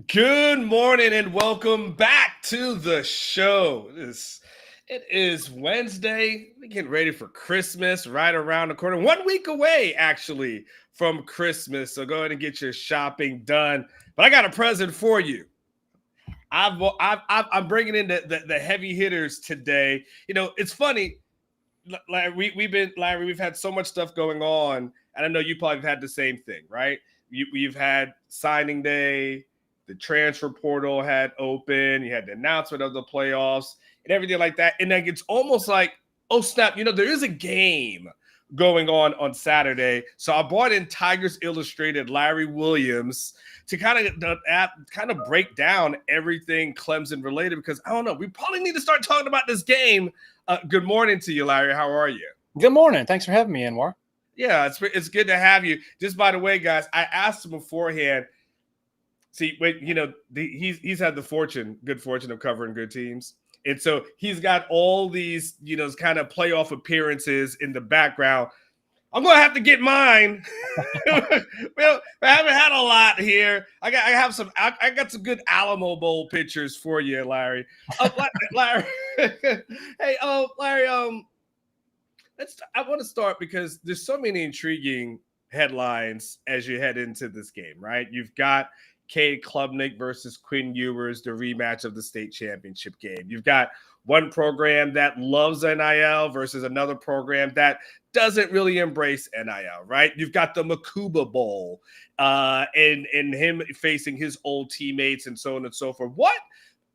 Good morning and welcome back to the show. It is Wednesday. We're getting ready for Christmas right around the corner. 1 week away, actually, from Christmas. So go ahead and get your shopping done. But I got a present for you. I'm bringing in the heavy hitters today. You know, it's funny. Larry, we've had so much stuff going on, and I know you probably have had the same thing, right? We've had signing day, the transfer portal had open, you had the announcement of the playoffs and everything like that, and then it's almost like, oh snap, there is a game going on Saturday, so I brought in Tigers Illustrated Larry Williams to kind of break down everything Clemson related because I don't know, we probably need to start talking about this game. Good morning to you, Larry. How are you? Good morning. Thanks for having me, Anwar. Yeah, it's good to have you. Just by the way, guys, I asked him beforehand. See, wait, he's had the good fortune of covering good teams, and so he's got all these kind of playoff appearances in the background. I'm gonna have to get mine. Well, I haven't had a lot here. I got some good Alamo Bowl pictures for you, Larry. Larry, hey, Larry, I want to start because there's so many intriguing headlines as you head into this game, right? You've got Cade Klubnik versus Quinn Ewers, the rematch of the state championship game. You've got one program that loves NIL versus another program that doesn't really embrace NIL, right? You've got the Makuba Bowl and him facing his old teammates and so on and so forth. What?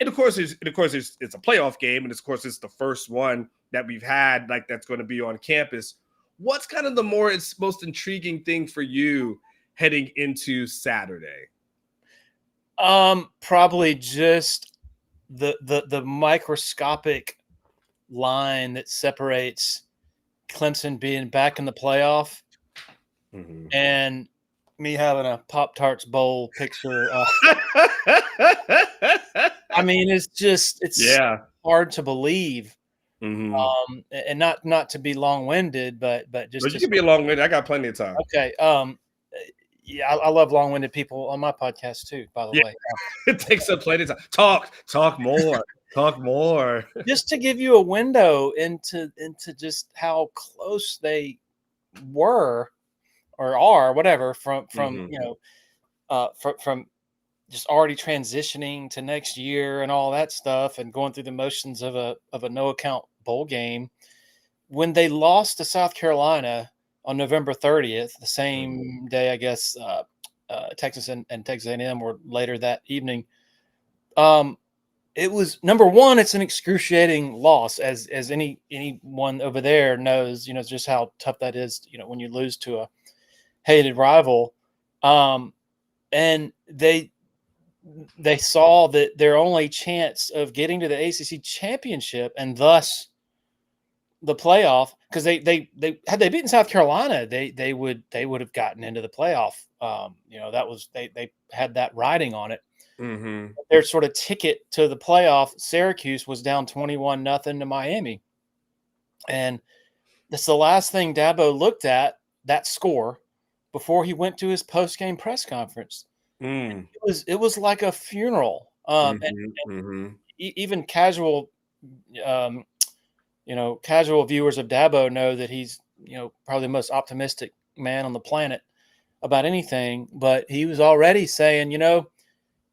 And of course, it's a playoff game, and of course, it's the first one that we've had that's going to be on campus. What's kind of the most intriguing thing for you heading into Saturday? Probably just the microscopic line that separates Clemson being back in the playoff and me having a Pop-Tarts bowl picture. I mean, it's hard to believe. Mm-hmm. And not to be long-winded, but just you can be long-winded. I got plenty of time. Okay. Yeah, I love long-winded people on my podcast too, by the way. It takes up plenty of time. Talk more. Talk more. Just to give you a window into just how close they were or are, whatever, from from just already transitioning to next year and all that stuff and going through the motions of a no account bowl game. When they lost to South Carolina on November 30th, the same day, I guess, Texas and Texas A&M were later that evening. It was, number one, it's an excruciating loss, as anyone over there knows, just how tough that is, when you lose to a hated rival. And they saw that their only chance of getting to the ACC championship and thus the playoff, because they had they beaten South Carolina, they would have gotten into the playoff. That was they had that riding on it. Mm-hmm. Their sort of ticket to the playoff, Syracuse was down 21-0 to Miami, and that's the last thing Dabo looked at, that score, before he went to his post-game press conference. It was like a funeral. And even casual viewers of Dabo know that he's, probably the most optimistic man on the planet about anything, but he was already saying,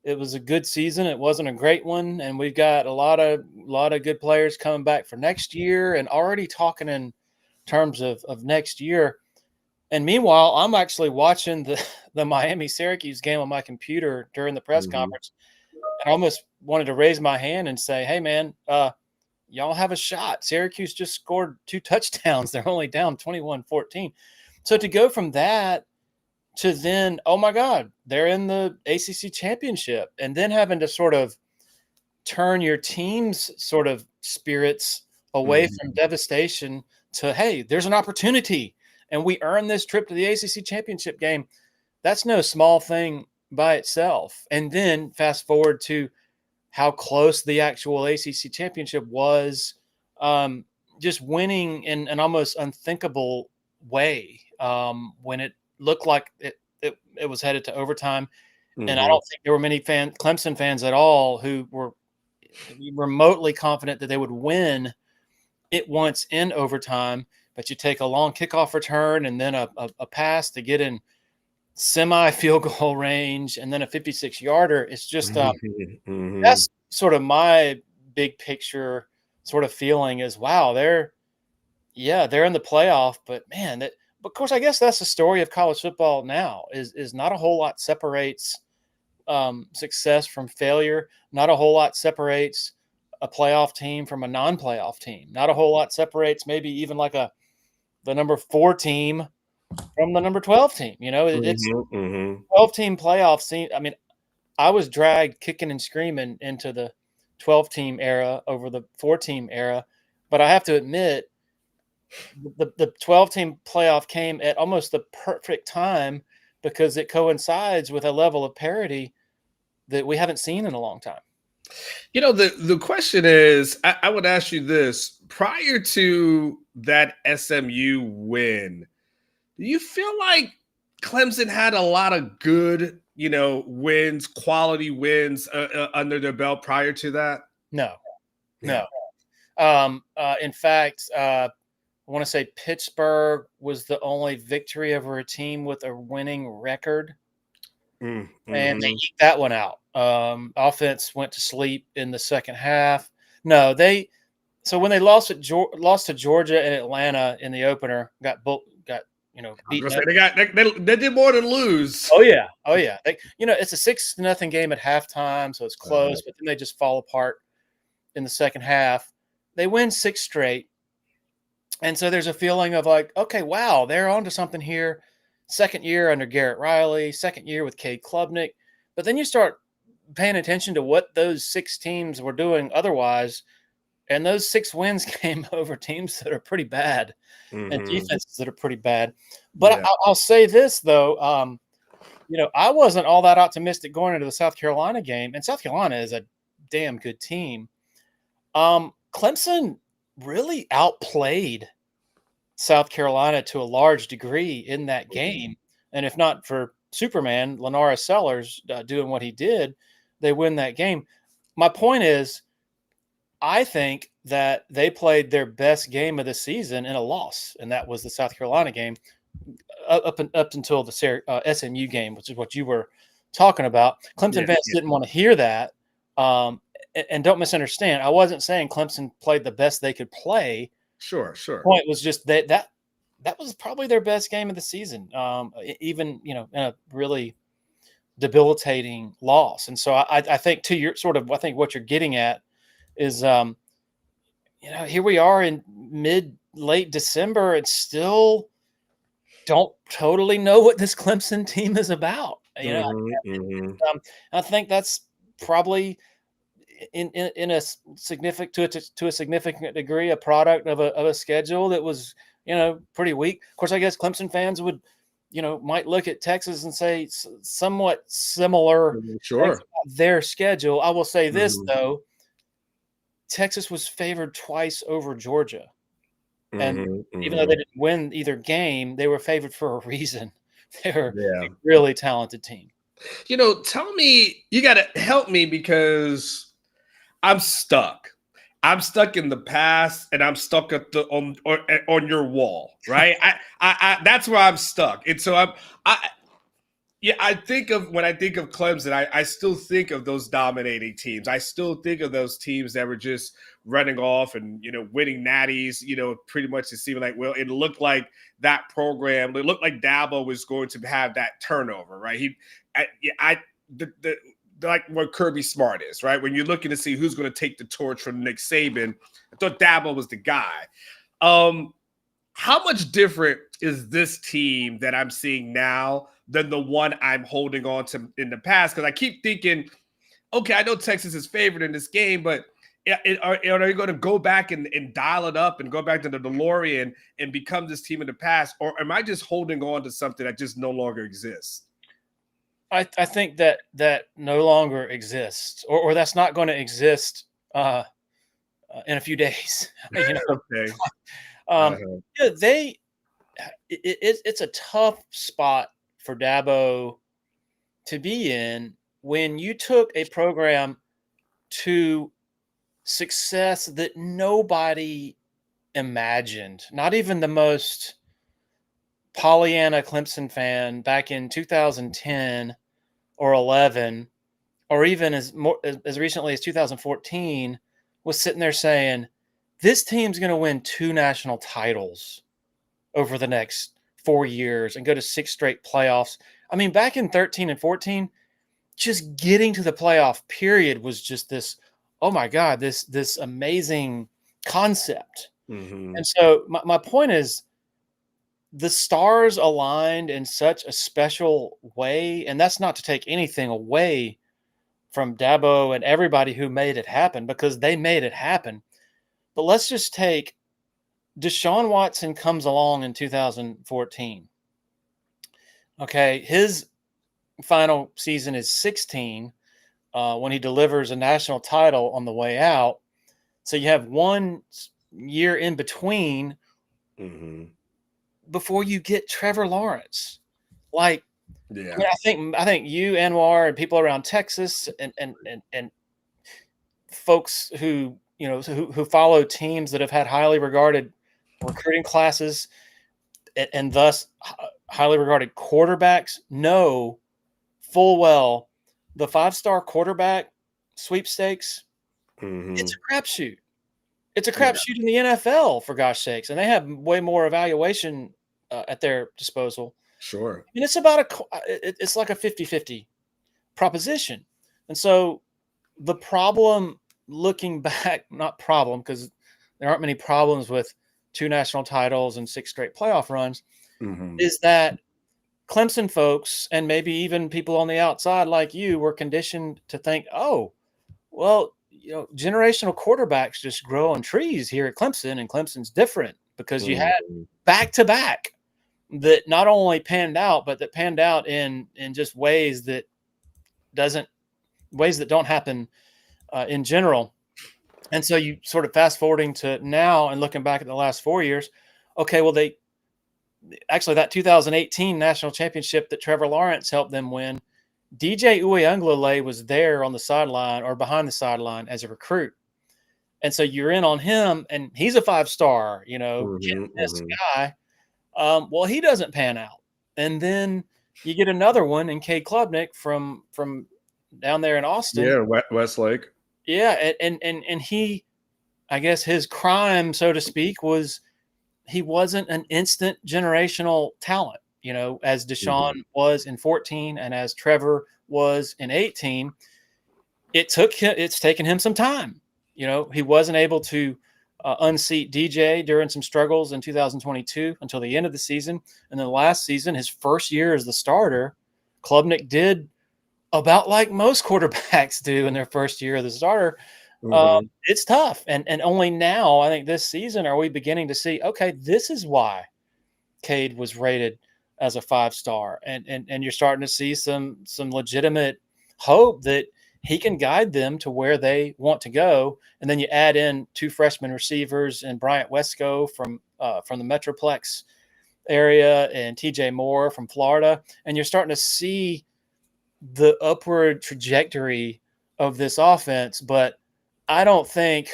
it was a good season. It wasn't a great one. And we've got a lot of good players coming back for next year, and already talking in terms of next year. And meanwhile, I'm actually watching the Miami-Syracuse game on my computer during the press conference. And I almost wanted to raise my hand and say, hey, man, y'all have a shot. Syracuse just scored 2 touchdowns. They're only down 21-14. So to go from that to then, oh my God, they're in the ACC championship, and then having to sort of turn your team's sort of spirits away from devastation to, hey, there's an opportunity, and we earned this trip to the ACC championship game. That's no small thing by itself. And then fast forward to how close the actual ACC championship was, just winning in an almost unthinkable way, when it looked like it was headed to overtime. And I don't think there were many Clemson fans at all who were remotely confident that they would win it once in overtime. But you take a long kickoff return and then a pass to get in semi field goal range and then a 56-yarder. It's just that's sort of my big picture sort of feeling is, wow, they're in the playoff, but man, of course, I guess that's the story of college football now is not a whole lot separates success from failure. Not a whole lot separates a playoff team from a non-playoff team. Not a whole lot separates maybe even like the number 4 team from the number 12 team. It's 12-team playoff. I mean, I was dragged kicking and screaming into the 12-team era over the 4-team era, but I have to admit, the 12-team playoff came at almost the perfect time because it coincides with a level of parity that we haven't seen in a long time. The question is, I would ask you this: prior to that SMU win, do you feel like Clemson had a lot of good, wins, quality wins under their belt prior to that? No. Yeah. In fact, I want to say Pittsburgh was the only victory over a team with a winning record. And they eked that one out. Offense went to sleep in the second half. No, so when they lost to Georgia and Atlanta in the opener, got beaten up. They did more than lose. Oh yeah. It's a 6-0 game at halftime, so it's close. But then they just fall apart in the second half. They win 6 straight, and so there's a feeling of like, okay, wow, they're onto something here. Second year under Garrett Riley, second year with Cade Klubnik. But then you start paying attention to what those 6 teams were doing otherwise, and those 6 wins came over teams that are pretty bad and defenses that are pretty bad. But I'll say this, though. I wasn't all that optimistic going into the South Carolina game, and South Carolina is a damn good team. Clemson really outplayed South Carolina to a large degree in that game. And if not for Superman, Lenora Sellers doing what he did, they win that game. My point is, I think that they played their best game of the season in a loss, and that was the South Carolina game up until the SMU game, which is what you were talking about. Clemson fans didn't want to hear that. And don't misunderstand. I wasn't saying Clemson played the best they could play. Sure. The point was just that was probably their best game of the season, even in a really debilitating loss. And so I think I think what you're getting at is, here we are in late December and still don't totally know what this Clemson team is about. I think that's probably in a significant to a significant degree a product of a schedule that was pretty weak. Of course, I guess Clemson fans would might look at Texas and say somewhat similar. Sure. Their schedule. I will say this though: Texas was favored twice over Georgia, and even though they didn't win either game, they were favored for a reason. They're a really talented team. Tell me, you got to help me because I'm stuck. I'm stuck in the past, and I'm stuck on your wall, right? I that's where I'm stuck, and so I think of when I think of Clemson, I still think of those dominating teams. I still think of those teams that were just running off and winning natties. Pretty much it seemed like it looked like that program. It looked like Dabo was going to have that turnover, right? Like what Kirby Smart is, right? When you're looking to see who's going to take the torch from Nick Saban, I thought Dabo was the guy. How much different is this team that I'm seeing now than the one I'm holding on to in the past? Because I keep thinking, okay, I know Texas is favored in this game, but are you going to go back and dial it up and go back to the DeLorean and become this team in the past? Or am I just holding on to something that just no longer exists? I think that no longer exists, or that's not going to exist in a few days. Okay. It's a tough spot for Dabo to be in when you took a program to success that nobody imagined, not even the most Pollyanna Clemson fan back in 2010 or 11, or even as recently as 2014, was sitting there saying, this team's going to win 2 national titles over the next 4 years and go to 6 straight playoffs. I mean, back in 13 and 14, just getting to the playoff period was just this, oh my God, this amazing concept. Mm-hmm. And so my point is, the stars aligned in such a special way, and that's not to take anything away from Dabo and everybody who made it happen, because they made it happen. But let's just take Deshaun Watson comes along in 2014. Okay, his final season is 16 when he delivers a national title on the way out. So you have 1 year in between before you get Trevor Lawrence. Like, yeah, I mean, I think you, Anwar, and people around Texas and folks who who follow teams that have had highly regarded recruiting classes and thus highly regarded quarterbacks know full well the 5-star quarterback sweepstakes. It's a crapshoot. It's a crapshoot in the NFL, for gosh sakes, and they have way more evaluation at their disposal. Sure. And it's about it's like a 50-50 proposition. And so the problem, looking back, not problem, because there aren't many problems with 2 national titles and 6 straight playoff runs, is that Clemson folks, and maybe even people on the outside like you, were conditioned to think, oh, well, generational quarterbacks just grow on trees here at Clemson, and Clemson's different because you had back-to-back that not only panned out, but that panned out in just ways that don't happen in general. And so you sort of fast forwarding to now and looking back at the last 4 years. Okay, well, that 2018 national championship that Trevor Lawrence helped them win, DJ Uiagalelei was there on the sideline or behind the sideline as a recruit. And so you're in on him, and he's a 5-star, this guy. Well, he doesn't pan out. And then you get another one in Cade Klubnik from down there in Austin. Yeah, Westlake. Yeah, and he, I guess his crime, so to speak, was he wasn't an instant generational talent, as Deshaun was in 14 and as Trevor was in 18. It's taken him some time. He wasn't able to unseat DJ during some struggles in 2022 until the end of the season. And then last season, his first year as the starter, Klubnik did about like most quarterbacks do in their first year as the starter. It's tough. And only now, I think this season, are we beginning to see, okay, this is why Cade was rated as a 5-star. And you're starting to see some legitimate hope that he can guide them to where they want to go. And then you add in 2 freshman receivers and Bryant Wesco from the Metroplex area and TJ Moore from Florida. And you're starting to see the upward trajectory of this offense. But I think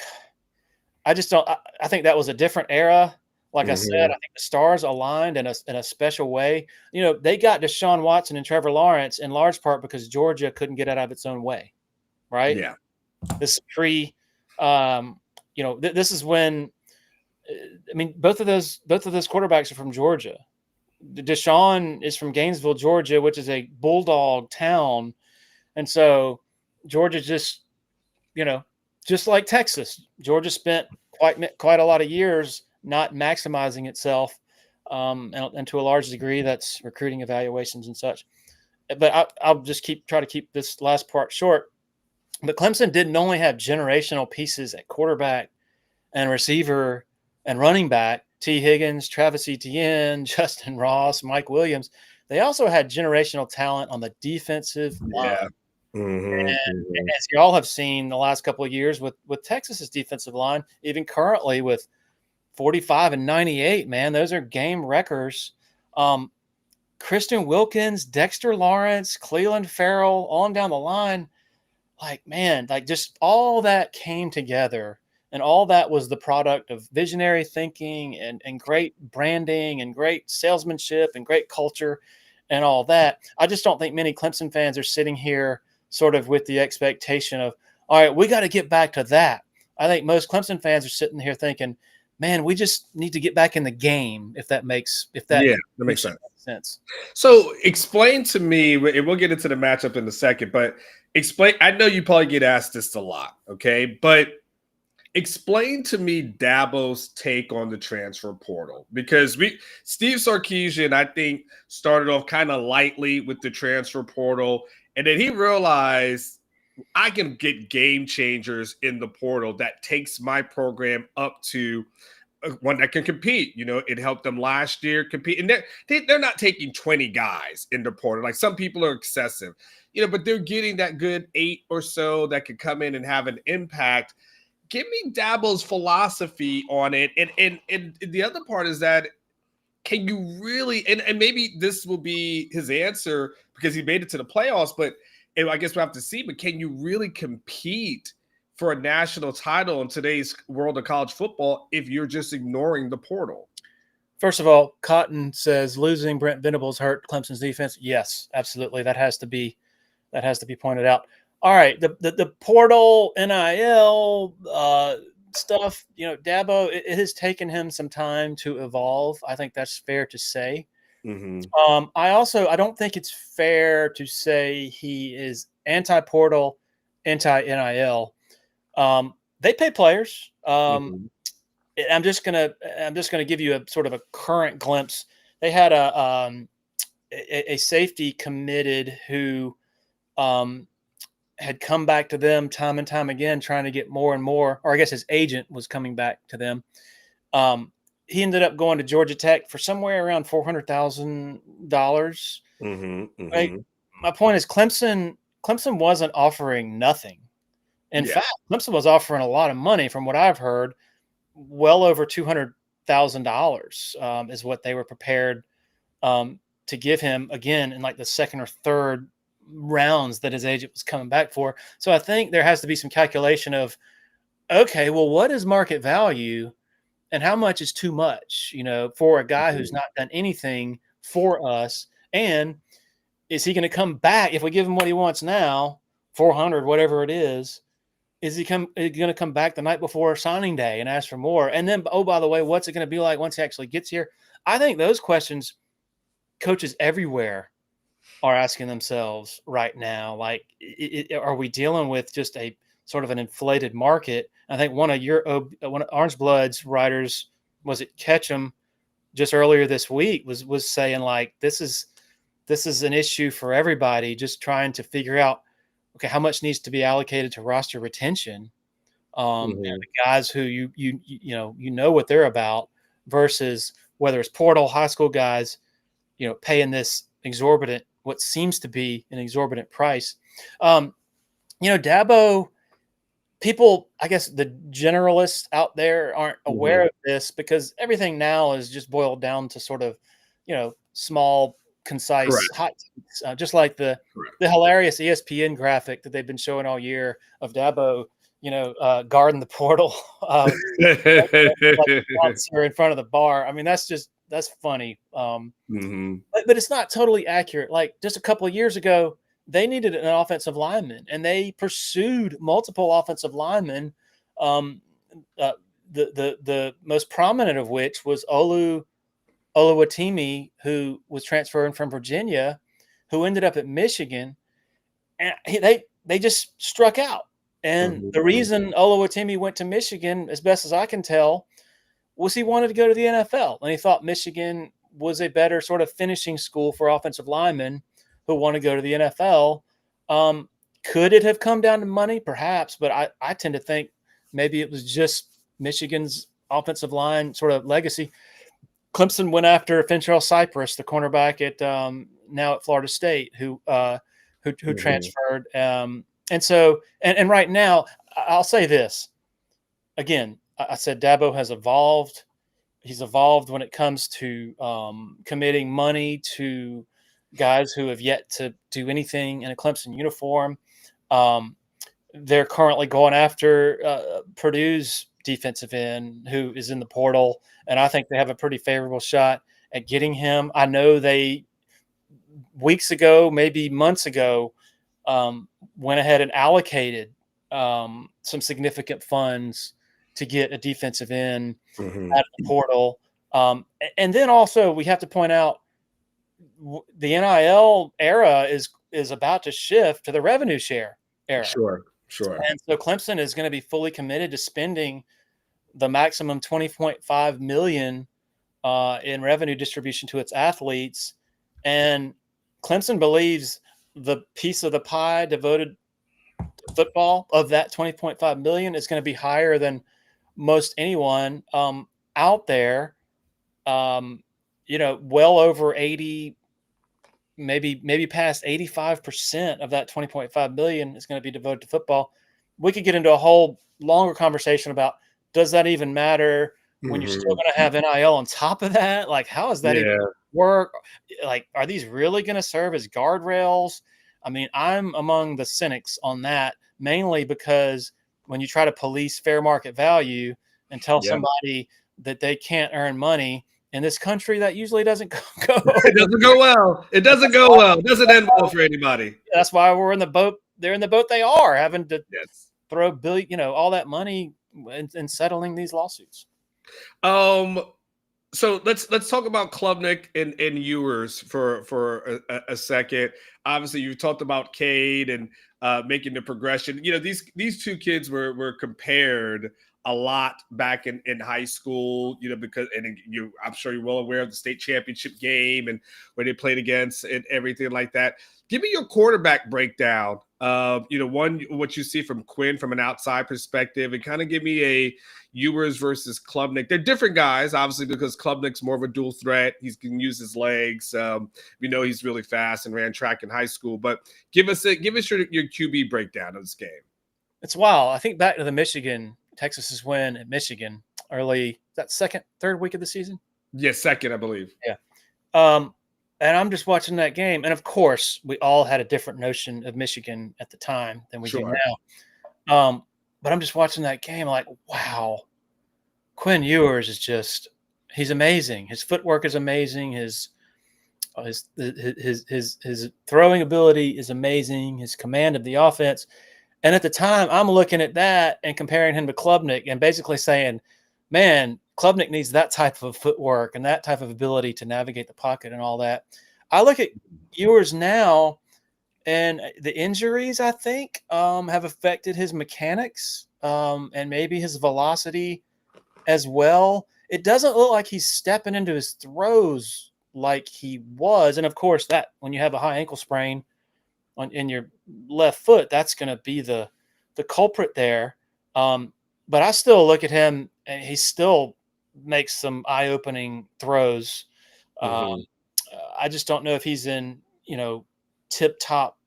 that was a different era. Like I said, I think the stars aligned in a special way. They got Deshaun Watson and Trevor Lawrence in large part because Georgia couldn't get out of its own way. Right. Yeah. This is this is when, both of those quarterbacks are from Georgia. Deshaun is from Gainesville, Georgia, which is a bulldog town. And so Georgia just like Texas, Georgia spent quite a lot of years not maximizing itself. And to a large degree, that's recruiting evaluations and such. But I'll just try to keep this last part short. But Clemson didn't only have generational pieces at quarterback and receiver and running back, T. Higgins, Travis Etienne, Justin Ross, Mike Williams. They also had generational talent on the defensive line. And as you all have seen the last couple of years with Texas's defensive line, even currently with 45 and 98, man, those are game wreckers. Christian Wilkins, Dexter Lawrence, Cleveland Farrell, on down the line. Like, man, like just all that came together, and all that was the product of visionary thinking and great branding and great salesmanship and great culture and all that. I just don't think many Clemson fans are sitting here sort of with the expectation of, all right, we got to get back to that. I think most Clemson fans are sitting here thinking, man, we just need to get back in the game, if that makes that makes sense. So explain to me, and we'll get into the matchup in a second, but explain. I know you probably get asked this a lot, okay? But explain to me Dabo's take on the transfer portal, because Steve Sarkisian, I think, started off kind of lightly with the transfer portal, and then he realized I can get game changers in the portal that takes my program up to one that can compete. You know, it helped them last year compete, and they're not taking 20 guys in the portal. Like, some people are excessive, you know, but they're getting that good 8 or so that could come in and have an impact. Give me Dabo's philosophy on it, and the other part is that, can you really, and maybe this will be his answer because he made it to the playoffs, but I guess we'll have to see, but can you really compete for a national title in today's world of college football if you're just ignoring the portal? First of all, Cotton says losing Brent Venables hurt Clemson's defense. Yes, absolutely. That has to be pointed out. All right, the portal NIL stuff, you know, Dabo, it has taken him some time to evolve. I think that's fair to say. Mm-hmm. I don't think it's fair to say he is anti-portal, anti-NIL. They pay players. Mm-hmm. I'm just gonna give you a sort of a current glimpse. They had a safety committed who had come back to them time and time again, trying to get more and more, or I guess his agent was coming back to them. He ended up going to Georgia Tech for somewhere around $400,000. Mm-hmm. Right? My point is, Clemson wasn't offering nothing. In fact, Clemson was offering a lot of money, from what I've heard. Well over $200,000 is what they were prepared to give him, again, in like the second or third rounds that his agent was coming back for. So I think there has to be some calculation of, okay, well, what is market value and how much is too much, you know, for a guy who's not done anything for us? And is he going to come back if we give him what he wants now, 400, whatever it is he going to come back the night before signing day and ask for more? And then, oh, by the way, what's it going to be like once he actually gets here? I think those questions coaches everywhere are asking themselves right now. Like, are we dealing with just a sort of an inflated market? I think one of Orange Blood's writers, was it Ketchum, just earlier this week was saying, like, this is an issue for everybody, just trying to figure out, okay, how much needs to be allocated to roster retention, and the guys who you know what they're about, versus whether it's portal high school guys, you know, paying this exorbitant, what seems to be an exorbitant price. You know, Dabo, people, I guess the generalists out there aren't aware of this, because everything now is just boiled down to sort of, you know, small, concise hot takes, just like the hilarious ESPN graphic that they've been showing all year of Dabo, you know, guarding the portal like in front of the bar. I mean, that's funny. But it's not totally accurate. Like, just a couple of years ago, they needed an offensive lineman, and they pursued multiple offensive linemen. The most prominent of which was Oluwatimi, who was transferring from Virginia, who ended up at Michigan, and they just struck out. And the reason Oluwatimi went to Michigan, as best as I can tell, was he wanted to go to the NFL, and he thought Michigan was a better sort of finishing school for offensive linemen who want to go to the NFL. Could it have come down to money? Perhaps, but I tend to think maybe it was just Michigan's offensive line sort of legacy. Clemson went after Fentrell Cypress, the cornerback at now at Florida State, who transferred. And so, and right now, I'll say this again. I said Dabo has evolved. He's evolved when it comes to committing money to guys who have yet to do anything in a Clemson uniform. Um, they're currently going after Purdue's defensive end, who is in the portal, and I think they have a pretty favorable shot at getting him. I know they weeks ago, maybe months ago, went ahead and allocated some significant funds to get a defensive end Mm-hmm. out of the portal. And then also we have to point out the NIL era is about to shift to the revenue share era. Sure. And so Clemson is going to be fully committed to spending the maximum $20.5 million in revenue distribution to its athletes. And Clemson believes the piece of the pie devoted to football of that $20.5 million is going to be higher than most anyone out there. Well over 80, maybe past 85% of that 20.5 million is going to be devoted to football. We could get into a whole longer conversation about, does that even matter when you're still going to have NIL on top of that? Like, how does that even work? Like, are these really going to serve as guardrails? I mean, I'm among the cynics on that, mainly because when you try to police fair market value and tell somebody that they can't earn money in this country, that usually doesn't go. It doesn't go well. It doesn't go well. It doesn't end well for anybody. That's why we're in the boat. They're in the boat they are, having to throw all that money in settling these lawsuits. So let's talk about Klubnik and Ewers for a second. Obviously, you talked about Cade and making the progression. These two kids were compared a lot back in high school. Because I'm sure you're well aware of the state championship game and where they played against and everything like that. Give me your quarterback breakdown. What you see from Quinn from an outside perspective, and kind of give me a Ewers versus Klubnik. They're different guys, obviously, because Klubnik's more of a dual threat. He can use his legs. We know he's really fast and ran track in high school. But give us your QB breakdown of this game. It's wild. I think back to the Texas's win at Michigan early, that third week of the season. Yeah, second, I believe. Yeah. And I'm just watching that game, and of course, we all had a different notion of Michigan at the time than we do now. But I'm just watching that game, like, wow, Quinn Ewers he's amazing. His footwork is amazing. His throwing ability is amazing. His command of the offense. And at the time, I'm looking at that and comparing him to Klubnik and basically saying, man, Klubnik needs that type of footwork and that type of ability to navigate the pocket and all that. I look at Ewers now, and the injuries, I think, have affected his mechanics and maybe his velocity as well. It doesn't look like he's stepping into his throws like he was. And, of course, that when you have a high ankle sprain in your left foot, that's going to be the culprit there. But I still look at him, and he still makes some eye-opening throws. I just don't know if he's in, tip-top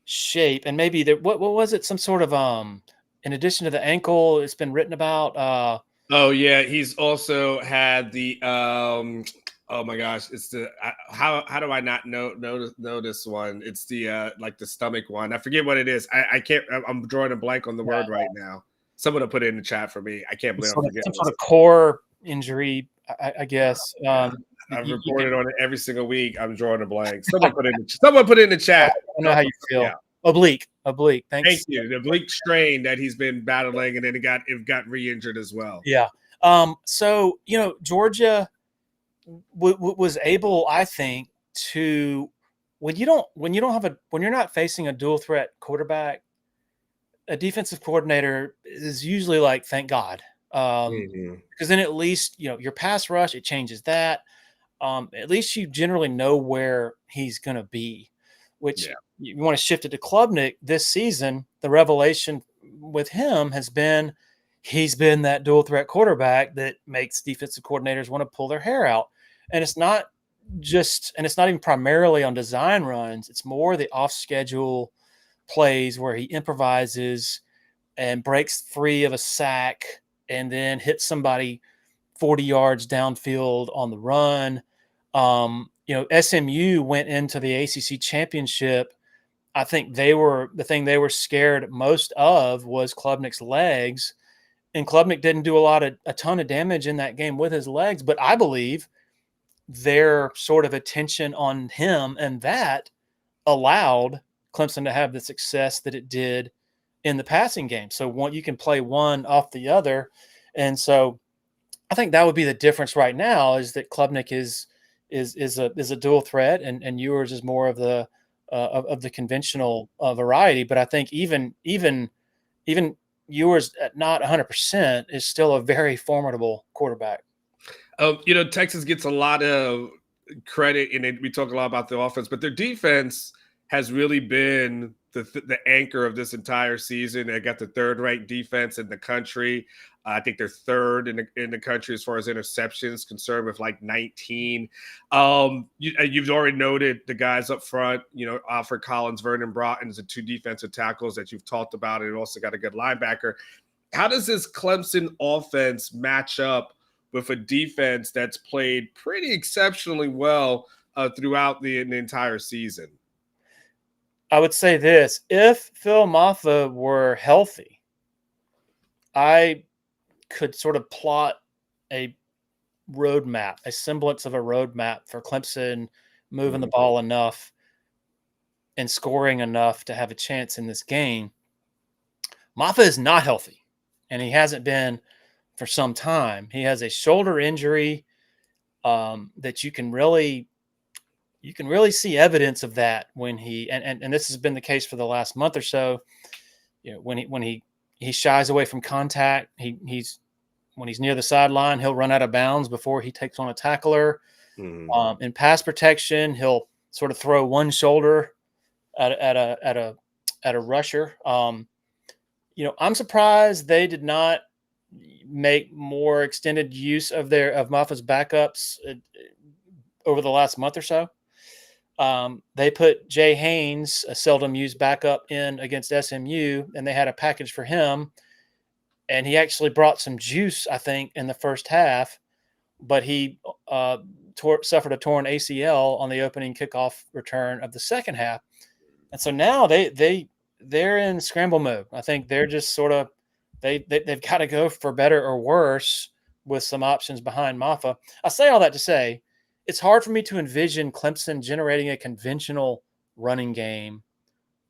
shape. And maybe what was it? Some sort of in addition to the ankle, it's been written about. He's also had the oh my gosh, it's the how do I not know this one? It's the like the stomach one. I forget what it is. I can't. I'm drawing a blank on the word right now. Someone will put it in the chat for me. I can't believe I'm forgetting. Some sort of core injury, I guess. I've reported on it every single week. I'm drawing a blank. Someone put it in the chat. I know how you feel. Yeah. Oblique. Thanks. Thank you. The oblique strain that he's been battling, and then it got re-injured as well. Yeah. So Georgia was able, I think, to when you're not facing a dual threat quarterback, a defensive coordinator is usually like, thank God. Because then at least, your pass rush, it changes that. At least you generally know where he's going to be, which you want to shift it to Klubnik this season. The revelation with him has been, he's been that dual threat quarterback that makes defensive coordinators want to pull their hair out. And it's not even primarily on design runs. It's more the off schedule plays where he improvises and breaks free of a sack and then hits somebody 40 yards downfield on the run. SMU went into the ACC championship. I think the thing they were scared most of was Klubnik's legs, and Klubnik didn't do a ton of damage in that game with his legs. But I believe their sort of attention on him and that allowed Clemson to have the success that it did in the passing game. So you can play one off the other, and so I think that would be the difference right now is that Klubnik is a dual threat, and Ewers is more of the conventional variety. But I think even Ewers at not 100% is still a very formidable quarterback. Texas gets a lot of credit, and we talk a lot about the offense, but their defense has really been the anchor of this entire season. They got the third-ranked defense in the country. I think they're third in the country as far as interceptions concerned, with like 19. You've already noted the guys up front. Alfred Collins, Vernon Broughton is the two defensive tackles that you've talked about, and also got a good linebacker. How does this Clemson offense match up with a defense that's played pretty exceptionally well throughout the entire season? I would say this: if Phil Maffa were healthy, I could sort of plot a roadmap, a semblance of a roadmap for Clemson moving the ball enough and scoring enough to have a chance in this game. Maffa is not healthy, and he hasn't been for some time. He has a shoulder injury that you can really see evidence of that when he and this has been the case for the last month or so. When he shies away from contact, when he's near the sideline, he'll run out of bounds before he takes on a tackler. In pass protection, he'll sort of throw one shoulder at a rusher. I'm surprised they did not make more extended use of Maffa's backups over the last month or so. They put Jay Haynes, a seldom used backup, in against SMU, and they had a package for him. And he actually brought some juice, I think, in the first half, but he suffered a torn ACL on the opening kickoff return of the second half. And so now they're in scramble mode. I think they're just sort of they've got to go for better or worse with some options behind Maffa. I say all that to say it's hard for me to envision Clemson generating a conventional running game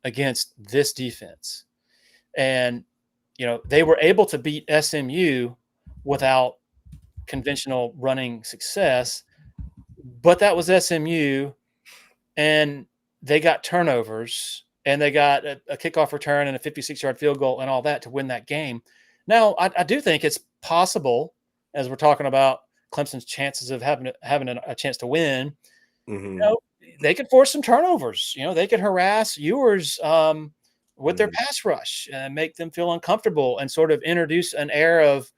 against this defense. And they were able to beat SMU without conventional running success, but that was SMU, and they got turnovers, and they got a kickoff return and a 56-yard field goal and all that to win that game. Now, I do think it's possible, as we're talking about Clemson's chances of having a chance to win, they could force some turnovers. They could harass Ewers with their pass rush and make them feel uncomfortable and sort of introduce an air of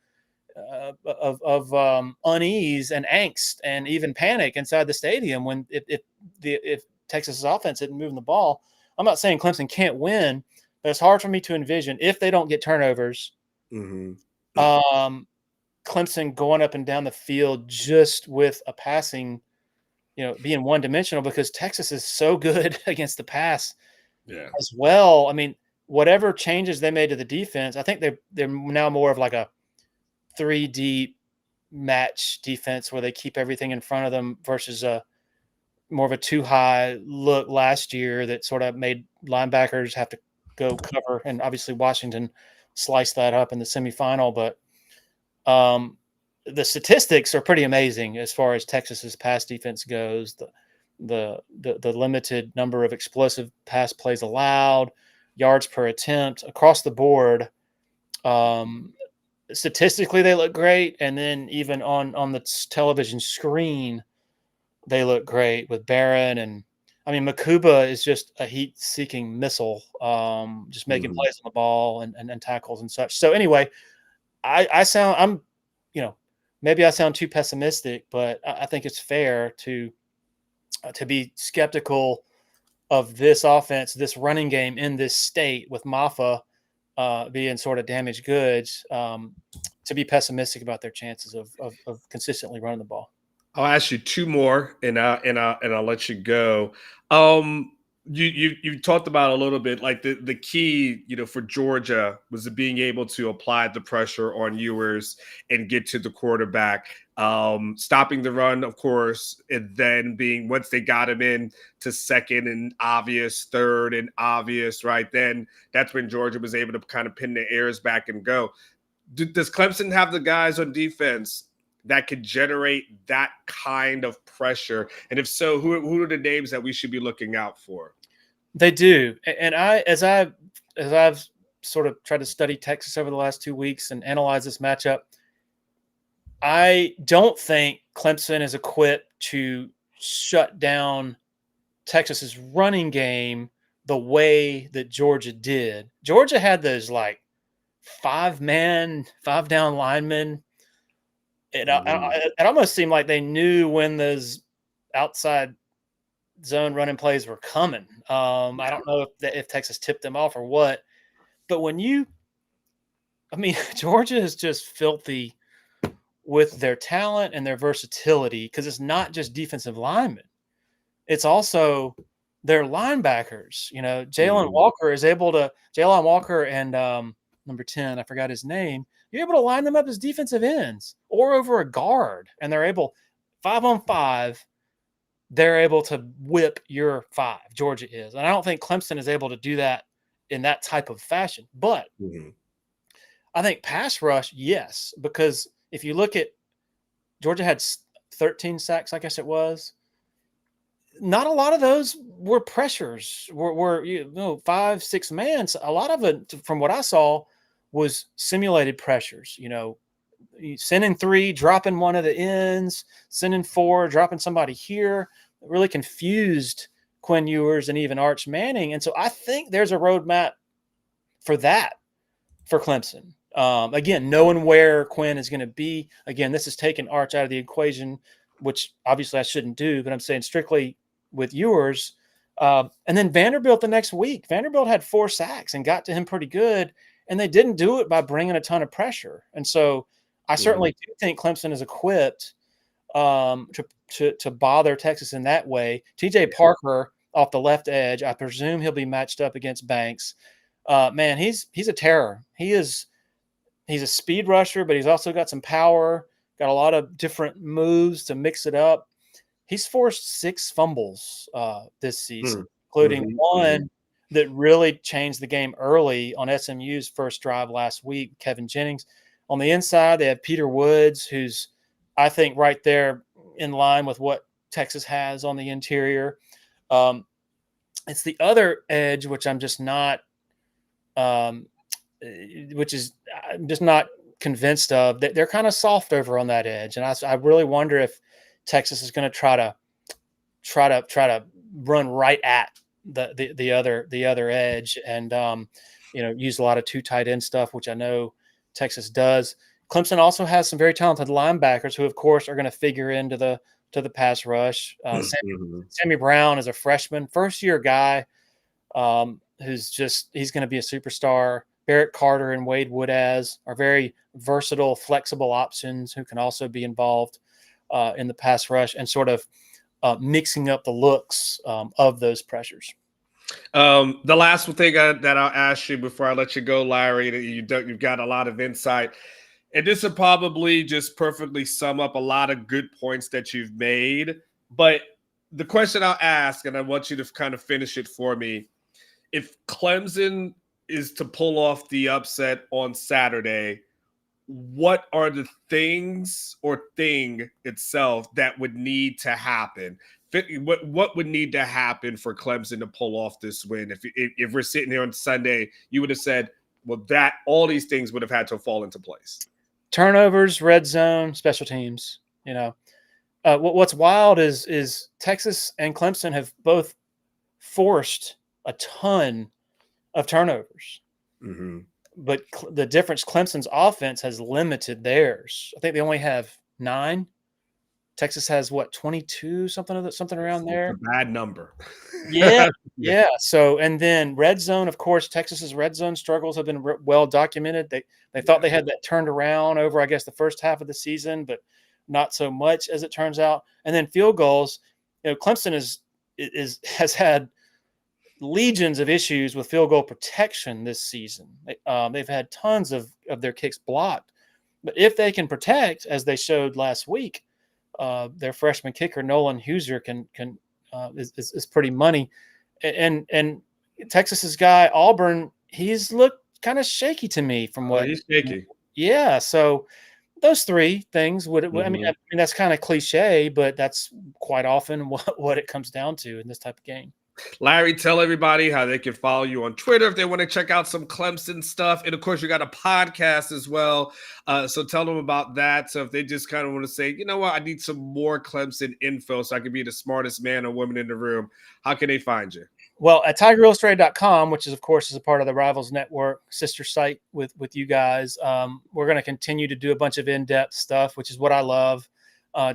unease and angst and even panic inside the stadium if Texas's offense isn't moving the ball. I'm not saying Clemson can't win, but it's hard for me to envision, if they don't get turnovers, Clemson going up and down the field just with a passing, being one-dimensional, because Texas is so good against the pass as well. I mean, whatever changes they made to the defense, I think they're now more of like a 3-deep match defense where they keep everything in front of them versus more of a too-high look last year that sort of made linebackers have to go cover. And obviously Washington sliced that up in the semifinal. But the statistics are pretty amazing as far as Texas's pass defense goes. The limited number of explosive pass plays allowed, yards per attempt across the board. Statistically, they look great. And then even on the television screen, they look great with Barron. And I mean, Makuba is just a heat-seeking missile, just making plays on the ball and tackles and such. So anyway, maybe I sound too pessimistic, but I think it's fair to be skeptical of this offense, this running game in this state with Maffa being sort of damaged goods, to be pessimistic about their chances of consistently running the ball. I'll ask you two more, and I'll let you go. Um, you talked about a little bit like the key, for Georgia was being able to apply the pressure on Ewers and get to the quarterback, stopping the run, of course, and then being once they got him in to second and obvious, third and obvious, right? Then that's when Georgia was able to kind of pin the ears back and go. Does Clemson have the guys on defense that could generate that kind of pressure? And if so, who are the names that we should be looking out for? They do, and as I've sort of tried to study Texas over the last 2 weeks and analyze this matchup, I don't think Clemson is equipped to shut down Texas's running game the way that Georgia did. Georgia had those like 5-man, 5-down linemen. It almost seemed like they knew when those outside zone running plays were coming. I don't know if Texas tipped them off or what, but Georgia is just filthy with their talent and their versatility because it's not just defensive linemen. It's also their linebackers. Jalen Walker and number 10, I forgot his name. You're able to line them up as defensive ends or over a guard, and they're able 5-on-5. They're able to whip your 5. Georgia is, and I don't think Clemson is able to do that in that type of fashion. But I think pass rush, yes, because if you look at Georgia had 13 sacks, I guess it was. Not a lot of those were pressures, were 5-6 man. A lot of it, from what I saw, was simulated pressures. Sending 3, dropping one of the ends, sending 4, dropping somebody here. It really confused Quinn Ewers and even Arch Manning. And so I think there's a roadmap for that for Clemson. Again, knowing where Quinn is going to be. Again, this is taking Arch out of the equation, which obviously I shouldn't do, but I'm saying strictly with Ewers. And then Vanderbilt the next week. Vanderbilt had 4 sacks and got to him pretty good, and they didn't do it by bringing a ton of pressure. And so I certainly do think Clemson is equipped to bother Texas in that way. TJ Parker off the left edge, I presume he'll be matched up against Banks. Man, he's a terror. He's a speed rusher, but he's also got some power, got a lot of different moves to mix it up. He's forced 6 fumbles this season, including one that really changed the game early on SMU's first drive last week, Kevin Jennings. On the inside, they have Peter Woods, who's, I think, right there in line with what Texas has on the interior. It's the other edge, which I'm just not convinced of. They're kind of soft over on that edge, and I really wonder if Texas is going to try to run right at the other edge, and use a lot of 2 tight end stuff, which I know Texas does. Clemson also has some very talented linebackers who, of course, are going to figure into the pass rush. Sammy Brown is a freshman, first-year guy he's going to be a superstar. Barrett Carter and Wade Woodaz are very versatile, flexible options who can also be involved in the pass rush and sort of mixing up the looks of those pressures. The last thing that I'll ask you before I let you go, Larry, that you've got a lot of insight, and this will probably just perfectly sum up a lot of good points that you've made. But the question I'll ask, and I want you to kind of finish it for me, if Clemson is to pull off the upset on Saturday, what are the things or thing itself that would need to happen? What would need to happen for Clemson to pull off this win? If we're sitting here on Sunday, you would have said, well, that all these things would have had to fall into place. Turnovers, red zone, special teams. What's wild is Texas and Clemson have both forced a ton of turnovers. But the difference, Clemson's offense has limited theirs. I think they only have 9. Texas has 22, something around there. It's a bad number. Yeah. So, and then red zone, of course, Texas's red zone struggles have been well documented. They thought they had that turned around over, I guess, the first half of the season, but not so much as it turns out. And then field goals, Clemson has had legions of issues with field goal protection this season. They've had tons of their kicks blocked. But if they can protect, as they showed last week, their freshman kicker Nolan Huser is pretty money. And Texas's guy Auburn, he's looked kind of shaky to me from what. He's shaky. Yeah, so those three things would. I mean, that's kind of cliche, but that's quite often what it comes down to in this type of game. Larry, tell everybody how they can follow you on Twitter if they want to check out some Clemson stuff. And of course, you got a podcast as well. So tell them about that. So if they just kind of want to say, you know what, I need some more Clemson info so I can be the smartest man or woman in the room, how can they find you? Well, at TigerIllustrated's.com, which is, of course, is a part of the Rivals Network sister site with you guys, we're going to continue to do a bunch of in-depth stuff, which is what I love,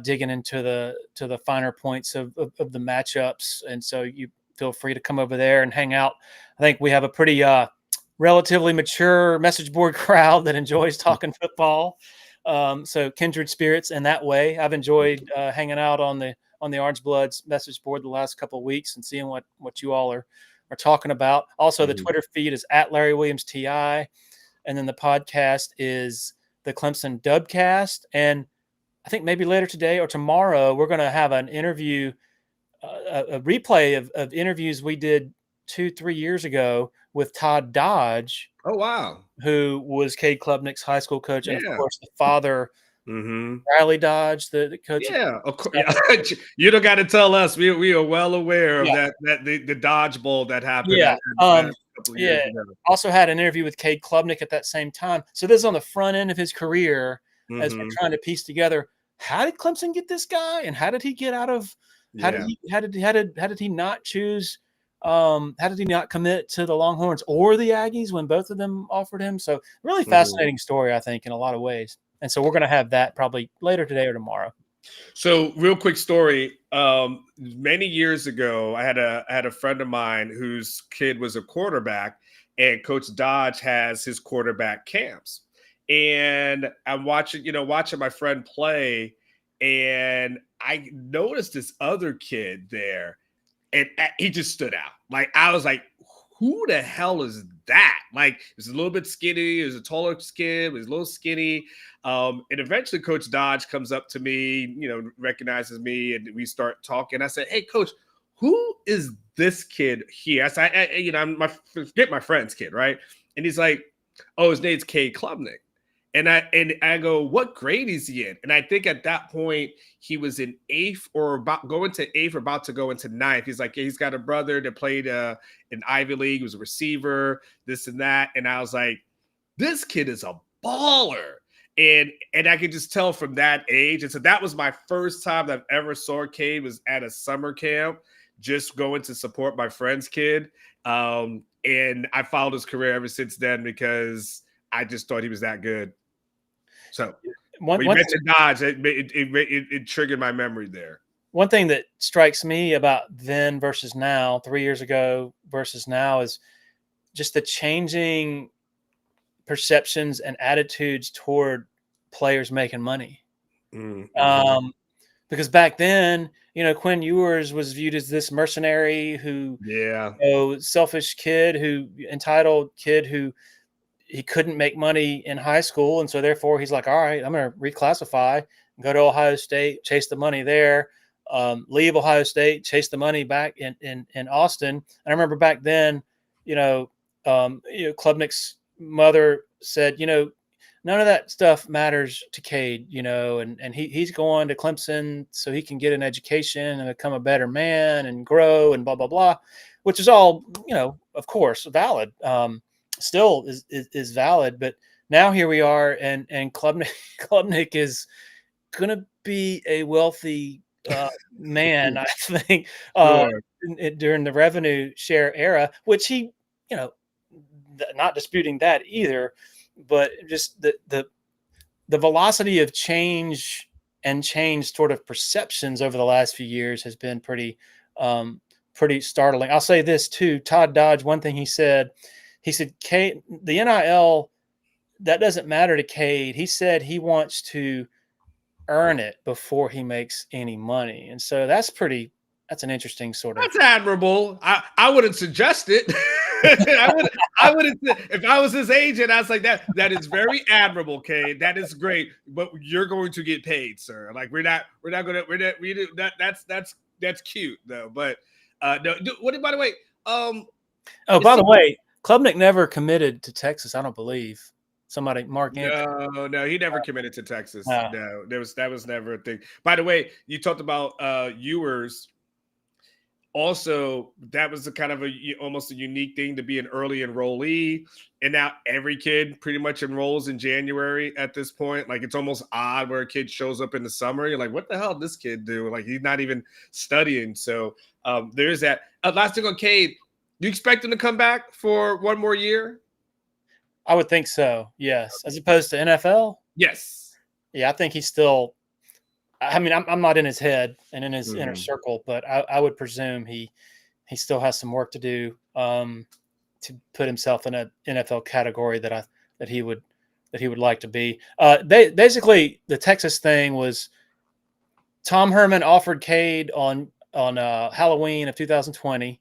digging into the finer points of the matchups. And so you feel free to come over there and hang out. I think we have a pretty relatively mature message board crowd that enjoys talking football. So kindred spirits in that way. I've enjoyed hanging out on the Orange Bloods message board the last couple of weeks and seeing what you all are talking about. Also, the Twitter feed is at Larry Williams TI. And then the podcast is the Clemson Dubcast. And I think maybe later today or tomorrow, we're going to have an interview, a replay of interviews we did 2-3 years ago with Todd Dodge. Oh, wow. Who was Cade Klubnik's high school coach. And of course, the father, Riley Dodge, the coach. Yeah, of course. Yeah. You don't got to tell us. We are well aware of that the Dodge Bowl that happened. Yeah. Years ago. Also had an interview with Cade Klubnik at that same time. So this is on the front end of his career as we're trying to piece together, how did Clemson get this guy, and how did he get out of? How did he not choose? How did he not commit to the Longhorns or the Aggies when both of them offered him? So really fascinating story, I think, in a lot of ways. And so we're going to have that probably later today or tomorrow. So real quick story. Many years ago, I had a friend of mine whose kid was a quarterback, and Coach Dodge has his quarterback camps. And I'm watching my friend play, and I noticed this other kid there, and he just stood out. Like, I was like, who the hell is that? Like, he's a little bit skinny. He was a taller kid. He was a little skinny. And eventually Coach Dodge comes up to me, recognizes me, and we start talking. I said, hey, Coach, who is this kid here? I said, forget my friend's kid, right? And he's like, oh, his name's Cade Klubnik. And I go, what grade is he in? And I think at that point he was in 8th or about going to 8th or about to go into 9th. He's like, he's got a brother that played in Ivy League, he was a receiver, this and that. And I was like, this kid is a baller. And I could just tell from that age. And so that was my first time that I've ever saw Cade, was at a summer camp, just going to support my friend's kid. And I followed his career ever since then because I just thought he was that good. So when you mentioned Dodge, it triggered my memory there. One thing that strikes me about then versus now, 3 years ago versus now, is just the changing perceptions and attitudes toward players making money. Because back then, Quinn Ewers was viewed as this mercenary who, selfish kid, entitled kid who he couldn't make money in high school. And so therefore he's like, all right, I'm going to reclassify, go to Ohio State, chase the money there, leave Ohio State, chase the money back in Austin. And I remember back then, Klubnik's mother said, none of that stuff matters to Cade, and he's going to Clemson so he can get an education and become a better man and grow and blah, blah, blah, which is all, of course, valid. Still is valid, but now here we are, and Klubnik is going to be a wealthy man, I think, during the revenue share era, which he, not disputing that either, but just the velocity of change and change sort of perceptions over the last few years has been pretty startling. I'll say this too, Todd Dodge, one thing he said, Cade, the NIL, that doesn't matter to Cade. He said he wants to earn it before he makes any money. And so that's an interesting sort of. That's admirable. I wouldn't suggest it. I wouldn't if I was his agent. I was like that is very admirable, Cade. That is great, but you're going to get paid, sir. Like we're not gonna that's cute though. But no, what by the way, by the way, Klubnik never committed to Texas, I don't believe. Somebody, Mark Anthony. No, he never committed to Texas. No, that was never a thing. By the way, you talked about Ewers. Also, that was a kind of almost a unique thing to be an early enrollee. And now every kid pretty much enrolls in January at this point. Like it's almost odd where a kid shows up in the summer. You're like, what the hell did this kid do? Like he's not even studying. So there's that. Last thing on Cade, do you expect him to come back for one more year? I would think so, yes. As opposed to NFL? Yes. Yeah, I think he's still – I mean, I'm not in his head and in his inner circle, but I would presume he still has some work to do to put himself in an NFL category that he would like to be. Basically, the Texas thing was Tom Herman offered Cade on Halloween of 2020.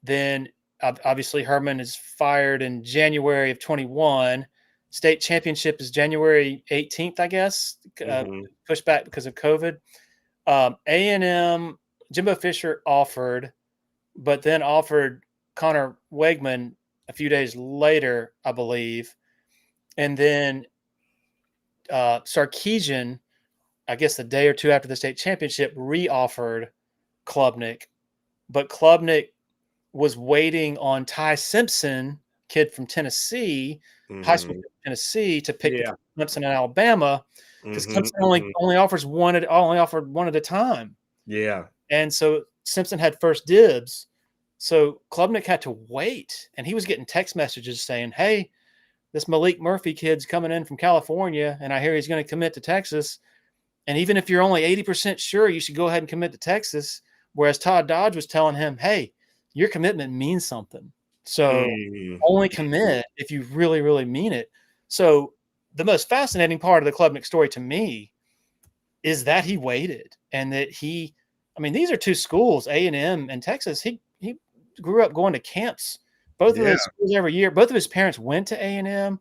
Then obviously Herman is fired in January of 21. State championship is January 18th, I guess, pushed back because of COVID. A&M, Jimbo Fisher offered, but then offered Connor Wegman a few days later, I believe. And then Sarkisian, I guess the day or two after the state championship, re-offered Klubnik. But Klubnik was waiting on Ty Simpson, kid from Tennessee, high school Tennessee, to pick Clemson and Alabama, because Clemson only offered one at a time. Yeah, and so Simpson had first dibs. So Klubnik had to wait, and he was getting text messages saying, "Hey, this Malik Murphy kid's coming in from California, and I hear he's going to commit to Texas. And even if you're only 80% sure, you should go ahead and commit to Texas." Whereas Todd Dodge was telling him, "Hey, your commitment means something. So only commit if you really, really mean it." So the most fascinating part of the Klubnik story to me is that he waited, and that these are two schools, A&M and Texas. He grew up going to camps, both of those schools every year. Both of his parents went to A&M,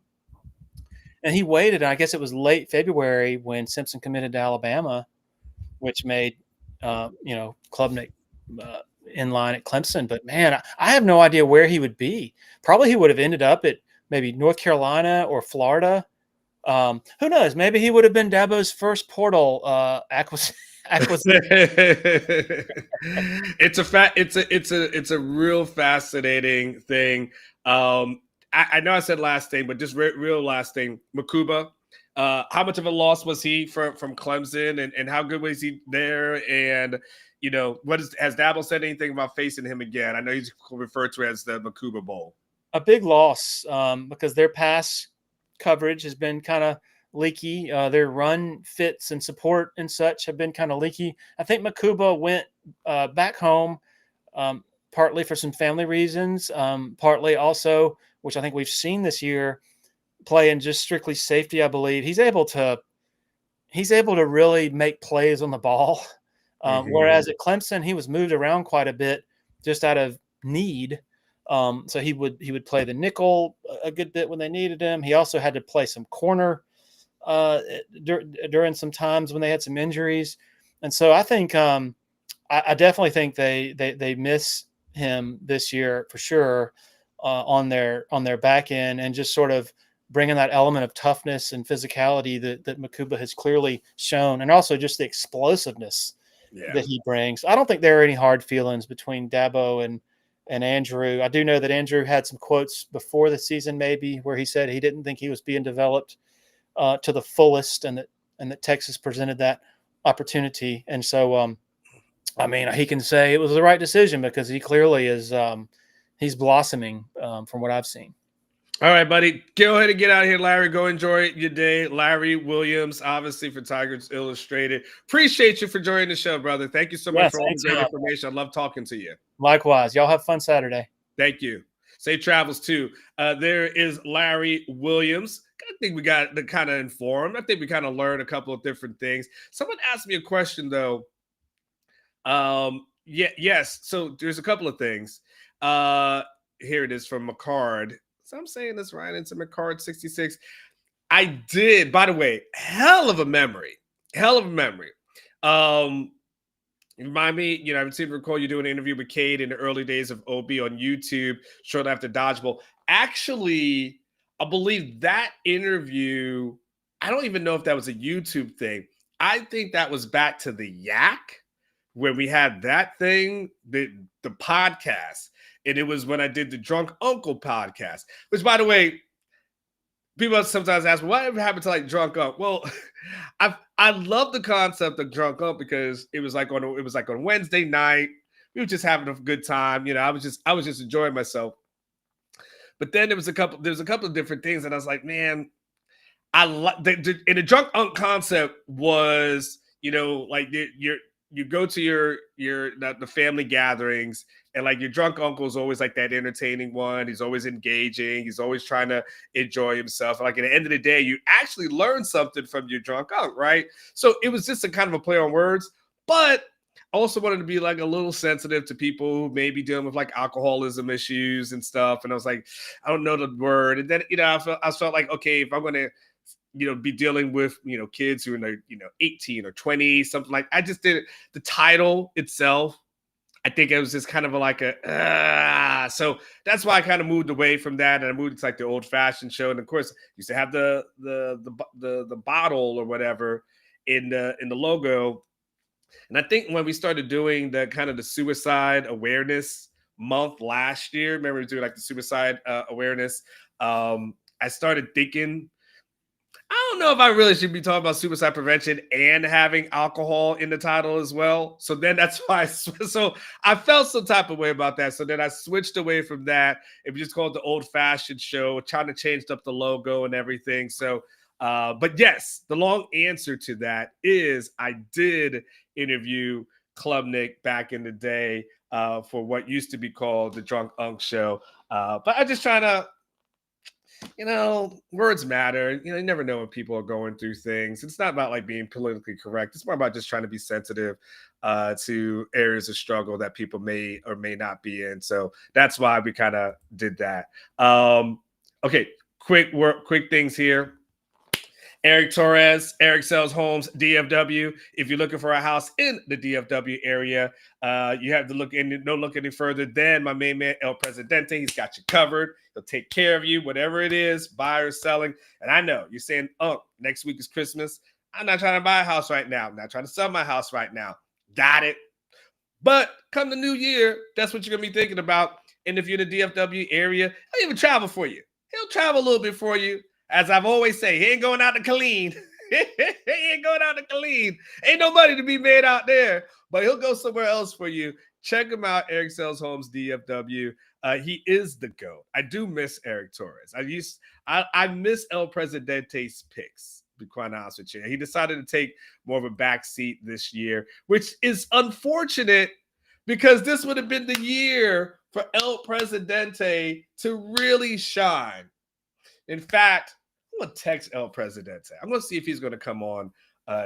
and he waited. And I guess it was late February when Simpson committed to Alabama, which made, Klubnik in line at Clemson. But man, I have no idea where he would be. Probably he would have ended up at maybe North Carolina or Florida. Who knows? Maybe he would have been Dabo's first portal acquisition. It's a real fascinating thing. I know I said last thing, but just real last thing. Makuba, how much of a loss was he from Clemson, and how good was he there? And has Dabo said anything about facing him again? I know he's referred to as the Makuba Bowl. A big loss because their pass coverage has been kind of leaky. Their run fits and support and such have been kind of leaky. I think Makuba went back home partly for some family reasons, partly also, which I think we've seen this year, playing just strictly safety. I believe he's able to really make plays on the ball. Whereas at Clemson, he was moved around quite a bit just out of need. So he would play the nickel a good bit when they needed him. He also had to play some corner during some times when they had some injuries. And so I think I definitely think they miss him this year for sure on their back end, and just sort of bringing that element of toughness and physicality that Makuba has clearly shown, and also just the explosiveness that he brings. I don't think there are any hard feelings between Dabo and Andrew. I do know that Andrew had some quotes before the season, maybe, where he said he didn't think he was being developed to the fullest, and that Texas presented that opportunity. And so, he can say it was the right decision because he clearly is. He's blossoming from what I've seen. All right, buddy. Go ahead and get out of here, Larry. Go enjoy your day. Larry Williams, obviously, for Tigers Illustrated. Appreciate you for joining the show, brother. Thank you so much for all the great information. I love talking to you. Likewise. Y'all have fun Saturday. Thank you. Safe travels, too. There is Larry Williams. think we got the kind of informed. I think we kind of learned a couple of different things. Someone asked me a question though. Yeah, yes. So there's a couple of things. Uh, Here it is from McCard. So I'm saying this right into McCard 66. I did, by the way, hell of a memory. Hell of a memory. Um, Remind me, I seem to recall you doing an interview with Cade in the early days of OB on YouTube, shortly after Dodgeball. Actually, I believe that interview, I don't even know if that was a YouTube thing. I think that was back to the Yak when we had that thing, the podcast. And it was when I did the Drunk Uncle podcast, which, by the way, people sometimes ask me, whatever happened to like Drunk Uncle? Well, I love the concept of Drunk Uncle because it was like on Wednesday night. We were just having a good time. I was just enjoying myself. But then there's a couple of different things, and I was like, man, I like and the Drunk Uncle concept was, like you go to the family gatherings, and like your drunk uncle is always like that entertaining one. He's always engaging. He's always trying to enjoy himself. Like at the end of the day, you actually learn something from your drunk uncle, right? So it was just a kind of a play on words, but I also wanted to be like a little sensitive to people who may be dealing with like alcoholism issues and stuff. And I was like, I don't know the word. And then, I felt like, okay, if I'm going to be dealing with, kids who are in their, 18 or 20, something like, I just did the title itself. I think it was just kind of like so that's why I kind of moved away from that, and I moved to like the old fashioned show. And of course, used to have the bottle or whatever in the logo. And I think when we started doing the kind of the suicide awareness month last year, remember we were doing like the suicide awareness. I started thinking, I don't know if I really should be talking about suicide prevention and having alcohol in the title as well. So then that's why I felt some type of way about that. So then I switched away from that. It was just called the Old Fashioned Show, trying to change up the logo and everything. So, but yes, the long answer to that is I did interview Klubnik back in the day for what used to be called the Drunk Unk Show. But I just trying to, words matter. You never know when people are going through things. It's not about like being politically correct. It's more about just trying to be sensitive to areas of struggle that people may or may not be in. So that's why we kind of did that. Okay, quick things here. Eric Torres, Eric Sells Homes, DFW. If you're looking for a house in the DFW area, you have to look any further than my main man, El Presidente. He's got you covered. He'll take care of you, whatever it is, buy or selling. And I know you're saying, next week is Christmas. I'm not trying to buy a house right now. I'm not trying to sell my house right now. Got it. But come the new year, that's what you're going to be thinking about. And if you're in the DFW area, he'll even travel for you. He'll travel a little bit for you. As I've always say, he ain't going out to Killeen. He ain't going out to Killeen. Ain't no money to be made out there, but he'll go somewhere else for you. Check him out, Eric Sells Homes, DFW. He is the GOAT. I do miss Eric Torres. I miss El Presidente's picks, to be quite honest with you. He decided to take more of a back seat this year, which is unfortunate because this would have been the year for El Presidente to really shine. In fact, I'm going to text El Presidente. I'm going to see if he's going to come on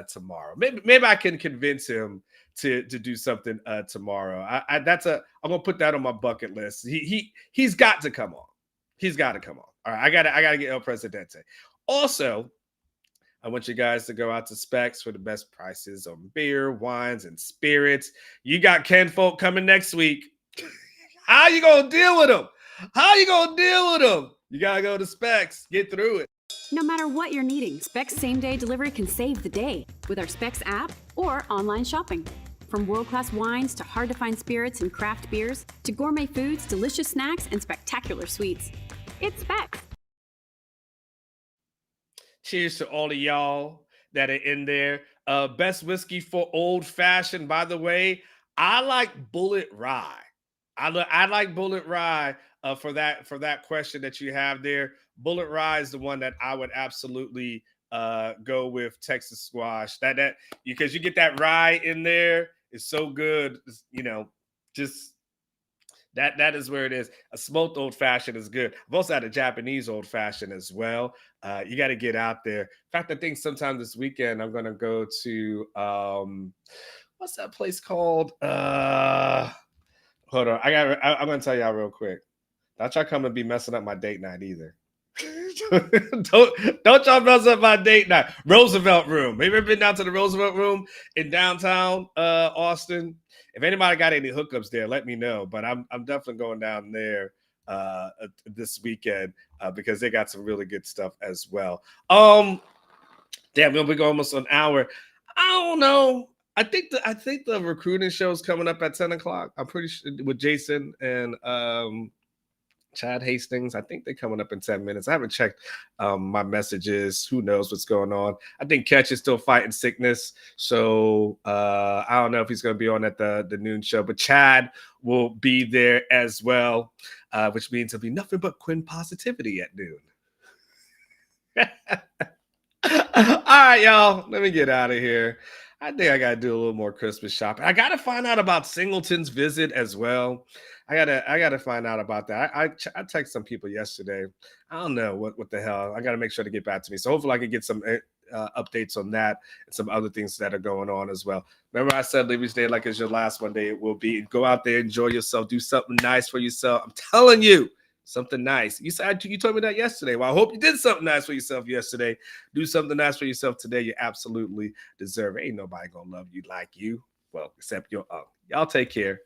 tomorrow. Maybe I can convince him to do something tomorrow. I'm going to put that on my bucket list. He's got to come on. He's got to come on. All right, I got to get El Presidente. Also, I want you guys to go out to Specs for the best prices on beer, wines, and spirits. You got Ken Folk coming next week. How you going to deal with him? How you going to deal with him? You got to go to Specs. Get through it. No matter what you're needing, Specs same-day delivery can save the day with our Specs app or online shopping. From world-class wines to hard-to-find spirits and craft beers to gourmet foods, delicious snacks, and spectacular sweets. It's Specs. Cheers to all of y'all that are in there. Best whiskey for old fashioned. By the way, I like Bullet Rye. I like Bullet Rye for that question that you have there. Bullet Rye is the one that I would absolutely go with. Texas Squash. That because you get that rye in there. It's so good. Just That is where it is. A smoked old fashioned is good. I've also had a Japanese old fashioned as well. You got to get out there. In fact, I think sometime this weekend I'm gonna go to what's that place called? Hold on. I'm gonna tell y'all real quick. Don't y'all come and be messing up my date night either. don't y'all mess up my date night. Roosevelt Room. Have you ever been down to the Roosevelt Room in downtown Austin? If anybody got any hookups there, let me know. But I'm definitely going down there this weekend because they got some really good stuff as well. Damn, we'll be going almost an hour. I don't know. I think the recruiting show is coming up at 10 o'clock. I'm pretty sure with Jason and Chad Hastings. I think they're coming up in 10 minutes. I haven't checked my messages. Who knows what's going on? I think Catch is still fighting sickness. So I don't know if he's going to be on at the noon show, but Chad will be there as well, which means there'll be nothing but Quinn positivity at noon. All right, y'all. Let me get out of here. I think I got to do a little more Christmas shopping. I got to find out about Singleton's visit as well. I gotta find out about that. I texted some people yesterday. I don't know what the hell. I got to make sure to get back to me. So hopefully I can get some updates on that and some other things that are going on as well. Remember I said Liberty's Day like it's your last one day. It will be. Go out there, enjoy yourself, do something nice for yourself. I'm telling you, something nice. You told me that yesterday. Well, I hope you did something nice for yourself yesterday. Do something nice for yourself today. You absolutely deserve it. Ain't nobody gonna love you like you. Well, except your y'all take care.